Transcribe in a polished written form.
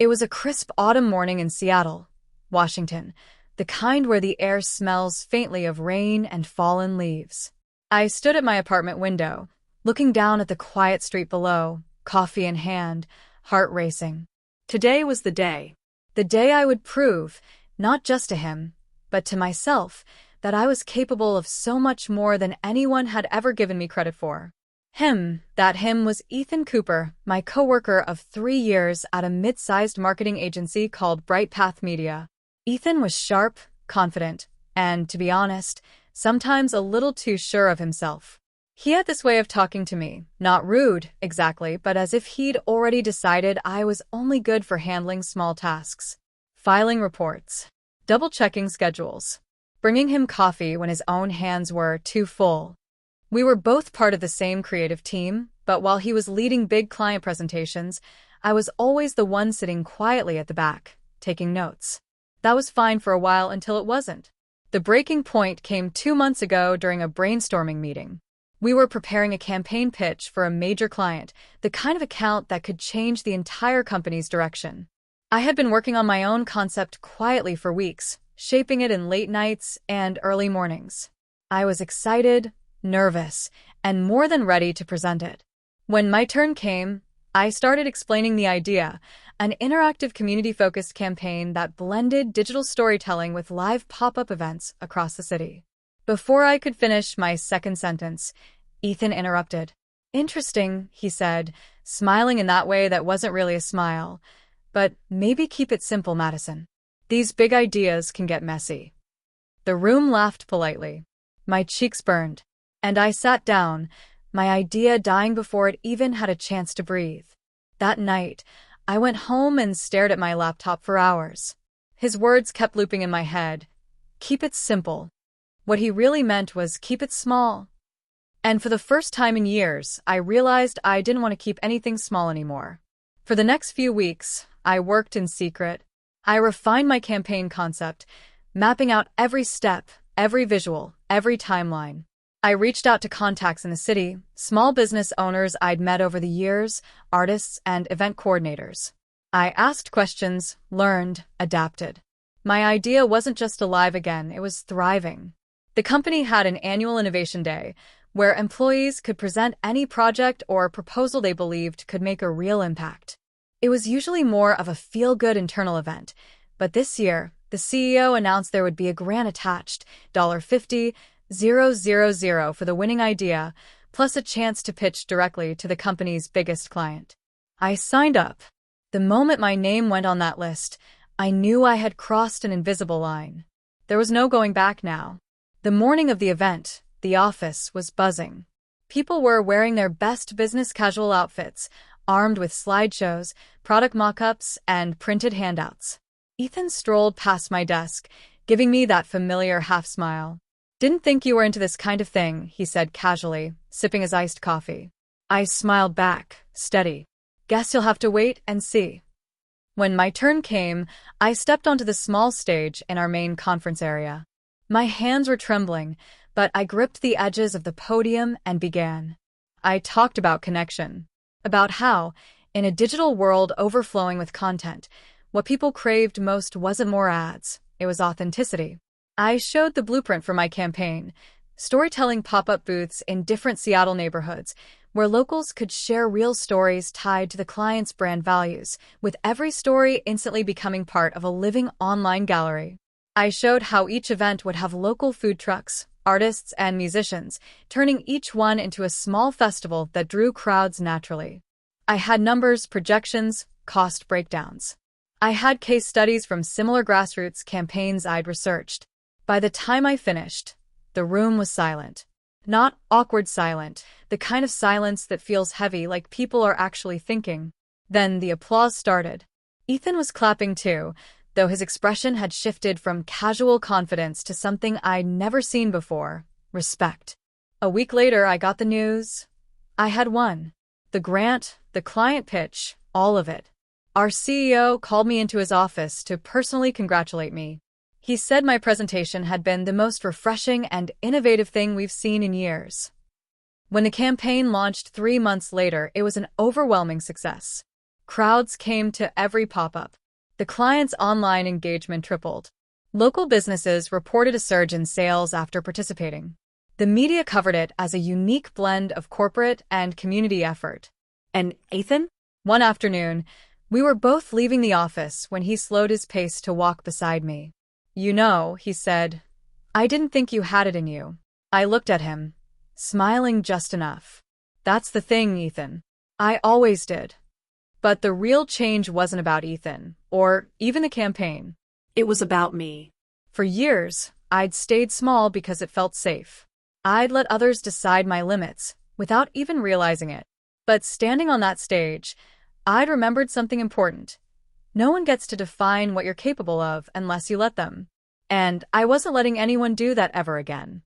It was a crisp autumn morning in Seattle, Washington, the kind where the air smells faintly of rain and fallen leaves. I stood at my apartment window, looking down at the quiet street below, coffee in hand, heart racing. Today was the day. The day I would prove, not just to him, but to myself, that I was capable of so much more than anyone had ever given me credit for. That him was Ethan Cooper, my coworker of 3 years at a mid-sized marketing agency called Bright Path Media. Ethan was sharp, confident, and, to be honest, sometimes a little too sure of himself. He had this way of talking to me, not rude, exactly, but as if he'd already decided I was only good for handling small tasks. Filing reports, double-checking schedules, bringing him coffee when his own hands were too full. We were both part of the same creative team, but while he was leading big client presentations, I was always the one sitting quietly at the back, taking notes. That was fine for a while until it wasn't. The breaking point came 2 months ago during a brainstorming meeting. We were preparing a campaign pitch for a major client, the kind of account that could change the entire company's direction. I had been working on my own concept quietly for weeks, shaping it in late nights and early mornings. I was excited, nervous, and more than ready to present it. When my turn came, I started explaining the idea, an interactive community-focused campaign that blended digital storytelling with live pop-up events across the city. Before I could finish my second sentence, Ethan interrupted. "Interesting," he said, smiling in that way that wasn't really a smile. "But maybe keep it simple, Madison. These big ideas can get messy." The room laughed politely. My cheeks burned, and I sat down, my idea dying before it even had a chance to breathe. That night, I went home and stared at my laptop for hours. His words kept looping in my head. Keep it simple. What he really meant was keep it small. And for the first time in years, I realized I didn't want to keep anything small anymore. For the next few weeks, I worked in secret. I refined my campaign concept, mapping out every step, every visual, every timeline. I reached out to contacts in the city, small business owners I'd met over the years, artists, and event coordinators. I asked questions, learned, adapted. My idea wasn't just alive again, it was thriving. The company had an annual innovation day, where employees could present any project or proposal they believed could make a real impact. It was usually more of a feel-good internal event, but this year, the CEO announced there would be a grant attached, $50,000 for the winning idea, plus a chance to pitch directly to the company's biggest client. I signed up. The moment my name went on that list, I knew I had crossed an invisible line. There was no going back now. The morning of the event, the office was buzzing. People were wearing their best business casual outfits, armed with slideshows, product mock-ups, and printed handouts. Ethan strolled past my desk, giving me that familiar half-smile. "Didn't think you were into this kind of thing," he said casually, sipping his iced coffee. I smiled back, steady. "Guess you'll have to wait and see." When my turn came, I stepped onto the small stage in our main conference area. My hands were trembling, but I gripped the edges of the podium and began. I talked about connection, about how, in a digital world overflowing with content, what people craved most wasn't more ads, it was authenticity. I showed the blueprint for my campaign, storytelling pop-up booths in different Seattle neighborhoods, where locals could share real stories tied to the client's brand values, with every story instantly becoming part of a living online gallery. I showed how each event would have local food trucks, artists, and musicians, turning each one into a small festival that drew crowds naturally. I had numbers, projections, cost breakdowns. I had case studies from similar grassroots campaigns I'd researched. By the time I finished, the room was silent. Not awkward silent, the kind of silence that feels heavy, like people are actually thinking. Then the applause started. Ethan was clapping too, though his expression had shifted from casual confidence to something I'd never seen before, respect. A week later, I got the news. I had won. The grant, the client pitch, all of it. Our CEO called me into his office to personally congratulate me. He said my presentation had been the most refreshing and innovative thing we've seen in years. When the campaign launched 3 months later, it was an overwhelming success. Crowds came to every pop-up. The client's online engagement tripled. Local businesses reported a surge in sales after participating. The media covered it as a unique blend of corporate and community effort. And Ethan? One afternoon, we were both leaving the office when he slowed his pace to walk beside me. "You know," he said, "I didn't think you had it in you." I looked at him, smiling just enough. "That's the thing, Ethan. I always did." But the real change wasn't about Ethan, or even the campaign. It was about me. For years, I'd stayed small because it felt safe. I'd let others decide my limits, without even realizing it. But standing on that stage, I'd remembered something important. No one gets to define what you're capable of unless you let them. And I wasn't letting anyone do that ever again.